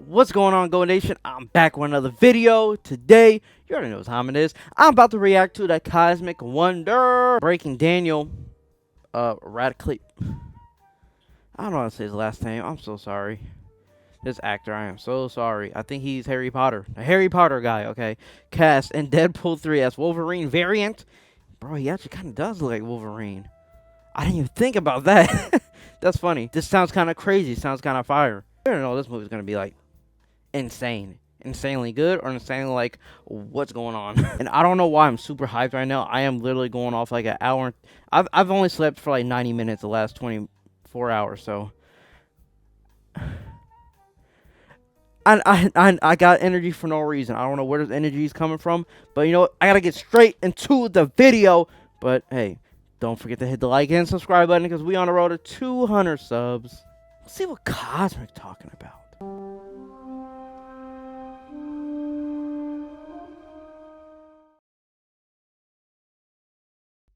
What's going on, Go Nation? I'm back with another video. Today, you already know what time it is. I'm about to react to the Cosmic Wonder breaking Daniel Radcliffe. I don't know how to say his last name. I'm so sorry. This actor, I am so sorry. I think he's Harry Potter. A Harry Potter guy, okay. Cast in Deadpool 3 as Wolverine variant. Bro, he actually kind of does look like Wolverine. I didn't even think about that. That's funny. This sounds kind of crazy. Sounds kind of fire. I don't know this movie's going to be like insanely good, or insanely like what's going on. And I don't know why I'm super hyped right now. I am literally going off like an hour. I've only slept for like 90 minutes the last 24 hours, so I got energy for no reason. I don't know where this energy is coming from, but you know what? I gotta get straight into the video. But hey, don't forget to hit the like and subscribe button, because we on the road to 200 subs. Let's see what Cosmic talking about.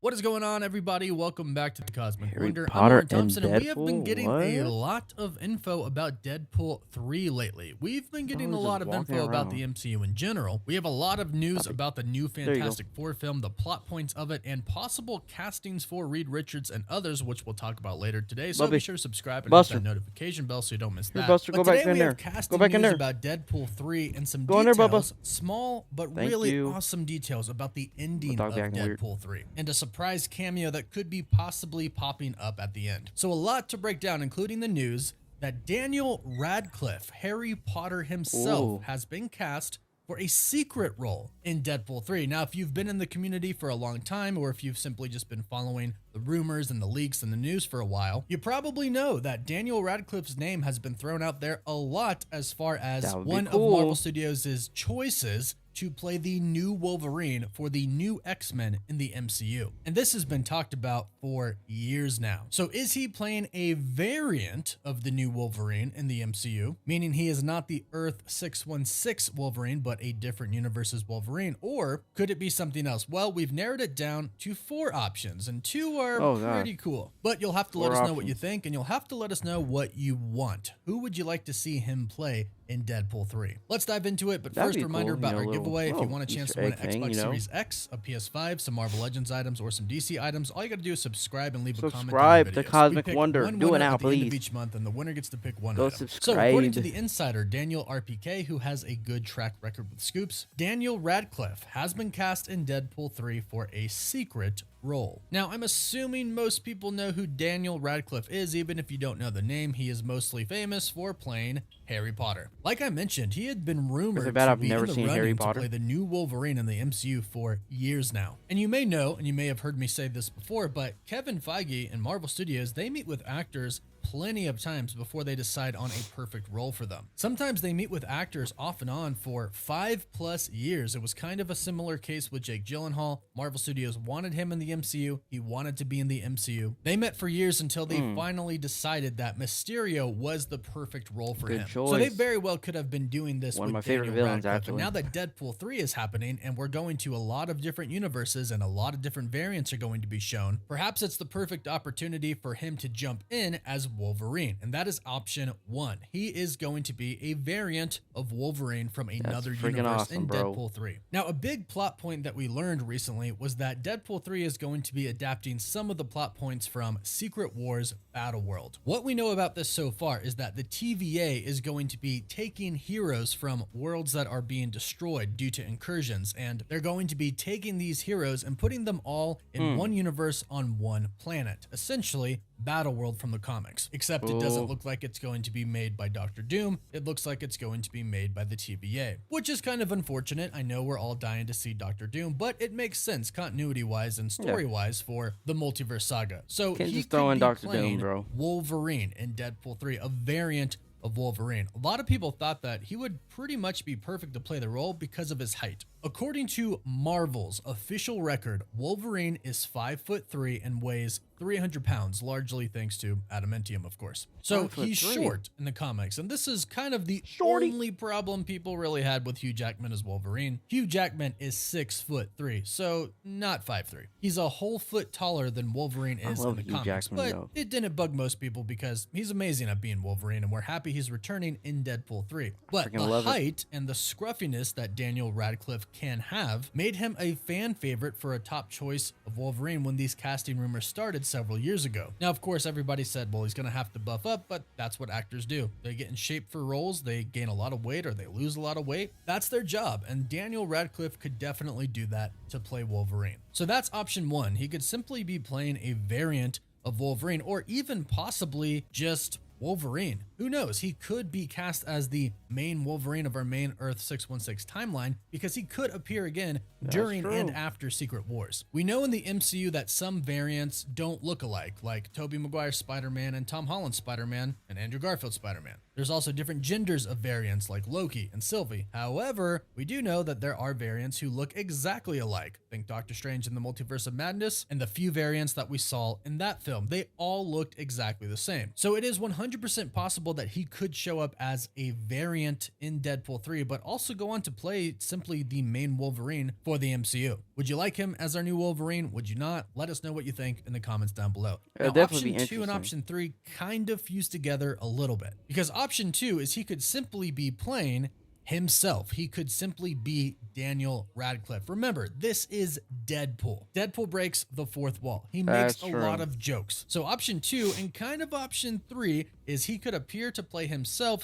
What is going on, everybody? Welcome back to the Cosmic Harry Wonder. Potter I'm Aaron and Thompson, and we have been Deadpool? getting What? a lot of info about Deadpool 3 lately. We've been getting a just lot of walking info about around. the MCU in general. We have a lot of news Copy. about the new you go. Fantastic Four film, the plot points of it, and possible castings for Reed Richards and others, which we'll talk about later today. So Bubby. be sure to subscribe and Buster. hit that notification bell so you don't miss Here, that. Buster, But go back today in we there. have casting Go back in news there. about Deadpool 3 and some Go in there, details, Bubba. small but Thank really you. awesome details about the ending dog of be acting weird. Deadpool 3, and a surprise cameo that could be possibly popping up at the end. So a lot to break down, including the news that Daniel Radcliffe, Harry Potter himself, Ooh. has been cast for a secret role in Deadpool 3. Now, if you've been in the community for a long time, or if you've simply just been following the rumors and the leaks and the news for a while, you probably know that Daniel Radcliffe's name has been thrown out there a lot as far as That would be one of cool. Marvel Studios' choices to play the new Wolverine for the new X-Men in the MCU. And this has been talked about for years now. So is he playing a variant of the new Wolverine in the MCU, meaning he is not the Earth 616 Wolverine, but a different universe's Wolverine? Or could it be something else? Well, we've narrowed it down to 4 options, and 2 are pretty cool. But you'll have to let us know what you think, and you'll have to let us know what you want. Who would you like to see him play in Deadpool 3? Let's dive into it, but That'd first, be reminder cool, about our little, giveaway. If you want a chance to win an Easter egg Xbox thing, Series X, a PS5, some Marvel Legends items, or some DC items, all you gotta do is subscribe and leave a comment. Subscribe to videos. Cosmic We pick Wonder. one Do it winner now, at the end of please. each month, and the winner gets to pick one Go item. So, subscribe. according to the insider Daniel RPK, who has a good track record with scoops, Daniel Radcliffe has been cast in Deadpool 3 for a secret role. Now, I'm assuming most people know who Daniel Radcliffe is. Even if you don't know the name, he is mostly famous for playing Harry Potter. Like I mentioned, he had been rumored to I've be never in the seen Harry running to Potter. play the new Wolverine in the MCU for years now. And you may know, and you may have heard me say this before, but Kevin Feige and Marvel Studios, they meet with actors plenty of times before they decide on a perfect role for them. Sometimes they meet with actors off and on for 5+ years. It was kind of a similar case with Jake Gyllenhaal. Marvel Studios wanted him in the MCU. He wanted to be in the MCU. They met for years until they finally decided that Mysterio was the perfect role for him. choice. So they very well could have been doing this One of with my favorite Daniel villains, Radcliffe. And actually. now that Deadpool 3 is happening and we're going to a lot of different universes and a lot of different variants are going to be shown, perhaps it's the perfect opportunity for him to jump in as Wolverine. And that is option 1. He is going to be a variant of Wolverine from another freaking universe awesome, in bro. Deadpool 3. Now, a big plot point that we learned recently was that Deadpool 3 is going to be adapting some of the plot points from Secret Wars Battleworld. What we know about this so far is that the TVA is going to be taking heroes from worlds that are being destroyed due to incursions, and they're going to be taking these heroes and putting them all in one universe on one planet. Essentially, Battleworld from the comics, except it doesn't look like it's going to be made by Doctor Doom. It looks like it's going to be made by the TVA, which is kind of unfortunate. I know we're all dying to see Doctor Doom, but it makes sense continuity-wise and story-wise for the multiverse saga. So Can't he just could throw in be Dr. Doom, playing bro. Wolverine in Deadpool 3, a variant of Wolverine. A lot of people thought that he would pretty much be perfect to play the role because of his height. According to Marvel's official record, Wolverine is 5'3" and weighs 300 pounds, largely thanks to adamantium, of course. So he's short in the comics, and this is kind of the only problem people really had with Hugh Jackman as Wolverine. Hugh Jackman is 6'3", so not 5'3". He's a whole foot taller than Wolverine is in the comics, but it didn't bug most people because he's amazing at being Wolverine, and we're happy he's returning in Deadpool 3. But the height and the scruffiness that Daniel Radcliffe can have made him a fan favorite for a top choice of Wolverine when these casting rumors started several years ago. Now, of course, everybody said, well, he's going to have to buff up, but that's what actors do. They get in shape for roles, they gain a lot of weight, or they lose a lot of weight. That's their job, and Daniel Radcliffe could definitely do that to play Wolverine. So that's option one. He could simply be playing a variant of Wolverine, or even possibly just Wolverine. Who knows? He could be cast as the main Wolverine of our main Earth 616 timeline because he could appear again during and after Secret Wars. We know in the MCU that some variants don't look alike, like Tobey Maguire's Spider-Man and Tom Holland's Spider-Man and Andrew Garfield's Spider-Man. There's also different genders of variants like Loki and Sylvie. However, we do know that there are variants who look exactly alike. Think Doctor Strange in the Multiverse of Madness and the few variants that we saw in that film. They all looked exactly the same. So it is 100% possible that he could show up as a variant in Deadpool 3, but also go on to play simply the main Wolverine for the MCU. Would you like him as our new Wolverine? Would you not? Let us know what you think in the comments down below. Now, option 2 and option 3 kind of fuse together a little bit, because option 2 is he could simply be playing himself. He could simply be Daniel Radcliffe. Remember, this is Deadpool. Deadpool breaks the fourth wall. He makes a lot of jokes. So option 2 and kind of option 3 is he could appear to play himself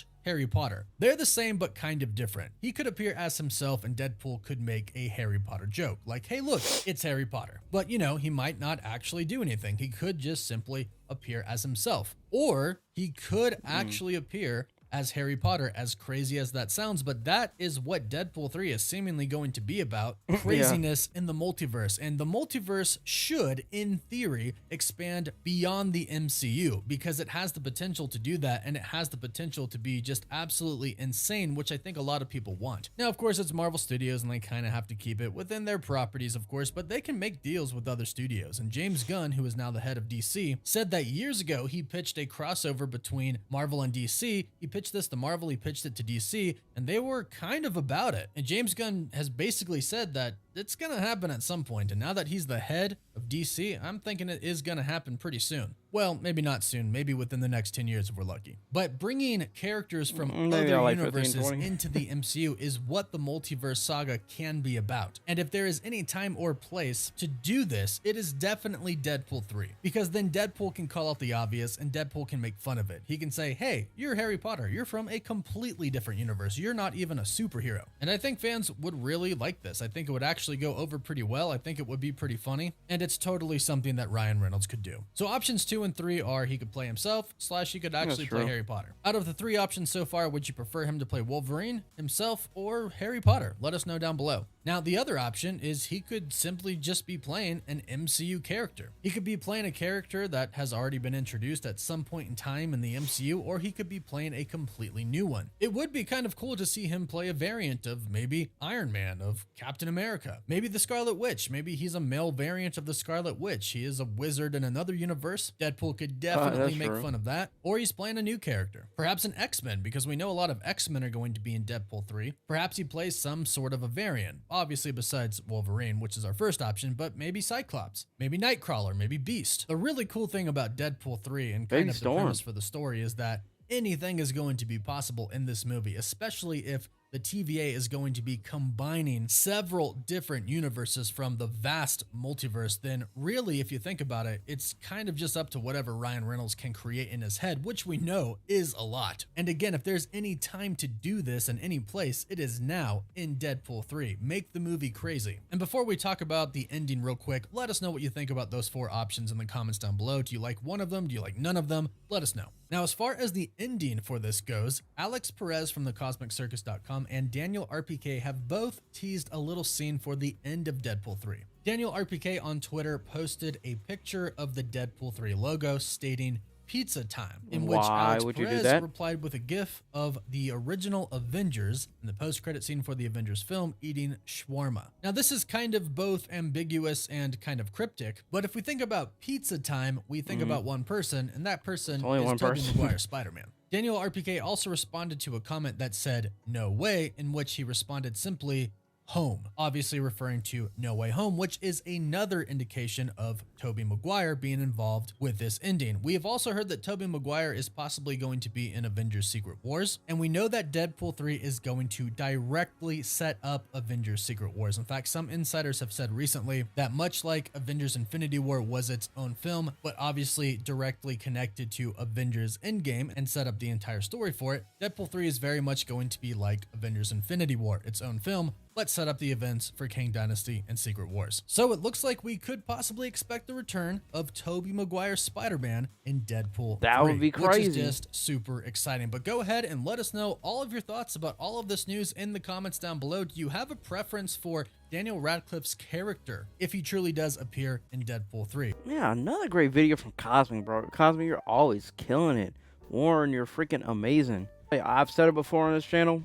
/ Harry Potter. They're the same, but kind of different. He could appear as himself and Deadpool could make a Harry Potter joke. Like, hey, look, it's Harry Potter. But, you know, he might not actually do anything. He could just simply appear as himself. Or he could actually appear as Harry Potter, as crazy as that sounds, but that is what Deadpool 3 is seemingly going to be about. Craziness in the multiverse. And the multiverse should, in theory, expand beyond the MCU because it has the potential to do that, and it has the potential to be just absolutely insane, which I think a lot of people want. Now, of course, it's Marvel Studios, and they kind of have to keep it within their properties, of course, but they can make deals with other studios. And James Gunn, who is now the head of DC, said that years ago he pitched a crossover between Marvel and DC. He pitched this to Marvel, he pitched it to DC, and they were kind of about it. And James Gunn has basically said that it's gonna happen at some point, and now that he's the head of DC, I'm thinking it is gonna happen pretty soon. Well, maybe not soon, maybe within the next 10 years if we're lucky. But bringing characters from other universes into the MCU is what the multiverse saga can be about. And if there is any time or place to do this, it is definitely Deadpool 3. Because then Deadpool can call out the obvious and Deadpool can make fun of it. He can say, hey, you're Harry Potter, you're from a completely different universe, you're not even a superhero. And I think fans would really like this. I think it would actually go over pretty well. I think it would be pretty funny. And it's totally something that Ryan Reynolds could do. So options 2 and 3 are he could play himself / he could actually play Harry Potter. Out of the 3 options so far, would you prefer him to play Wolverine, himself, or Harry Potter? Let us know down below. Now, the other option is he could simply just be playing an MCU character. He could be playing a character that has already been introduced at some point in time in the MCU, or he could be playing a completely new one. It would be kind of cool to see him play a variant of maybe Iron Man, of Captain America, maybe the Scarlet Witch. Maybe he's a male variant of the Scarlet Witch. He is a wizard in another universe. Deadpool could definitely make fun of that. Or he's playing a new character. Perhaps an X-Men, because we know a lot of X-Men are going to be in Deadpool 3. Perhaps he plays some sort of a variant. Obviously besides Wolverine, which is our first option, but maybe Cyclops, maybe Nightcrawler, maybe Beast. The really cool thing about Deadpool 3 and kind of the premise for the story is that anything is going to be possible in this movie, especially if the TVA is going to be combining several different universes from the vast multiverse. Then really, if you think about it, it's kind of just up to whatever Ryan Reynolds can create in his head, which we know is a lot. And again, if there's any time to do this in any place, it is now in Deadpool 3. Make the movie crazy. And before we talk about the ending real quick, let us know what you think about those 4 options in the comments down below. Do you like one of them? Do you like none of them? Let us know. Now, as far as the ending for this goes, Alex Perez from thecosmiccircus.com and Daniel RPK have both teased a little scene for the end of Deadpool 3. Daniel RPK on Twitter posted a picture of the Deadpool 3 logo stating Pizza Time, in which Why Alex would you do Perez that? replied with a gif of the original Avengers in the post-credit scene for the Avengers film eating shawarma. Now, this is kind of both ambiguous and kind of cryptic, but if we think about Pizza Time, we think about one person, and that person only is one Tobey person. Maguire's Spider-Man. Daniel RPK also responded to a comment that said, "No way," in which he responded simply, "Home," obviously referring to No Way Home, which is another indication of Tobey Maguire being involved with this ending. We have also heard that Tobey Maguire is possibly going to be in Avengers Secret Wars, and we know that Deadpool 3 is going to directly set up Avengers Secret Wars. In fact, some insiders have said recently that much like Avengers Infinity War was its own film, but obviously directly connected to Avengers Endgame and set up the entire story for it, Deadpool 3 is very much going to be like Avengers Infinity War, its own film, but set up the events for Kang Dynasty and Secret Wars. So it looks like we could possibly expect the return of Tobey Maguire's Spider-Man in Deadpool 3. That would be Which crazy. is just super exciting. But go ahead and let us know all of your thoughts about all of this news in the comments down below. Do you have a preference for Daniel Radcliffe's character if he truly does appear in Deadpool 3? Yeah, another great video from Cosmic, bro. Cosmic, you're always killing it. Warren, you're freaking amazing. Hey, I've said it before on this channel.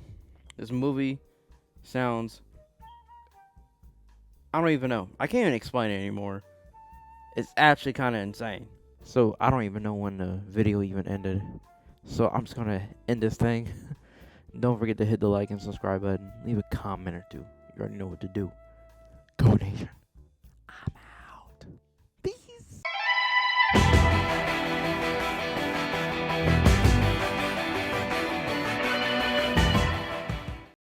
This movie sounds, I don't even know. I can't even explain it anymore. It's actually kind of insane. So I don't even know when the video even ended. So I'm just gonna end this thing. Don't forget to hit the like and subscribe button. Leave a comment or two. You already know what to do. Go Nation.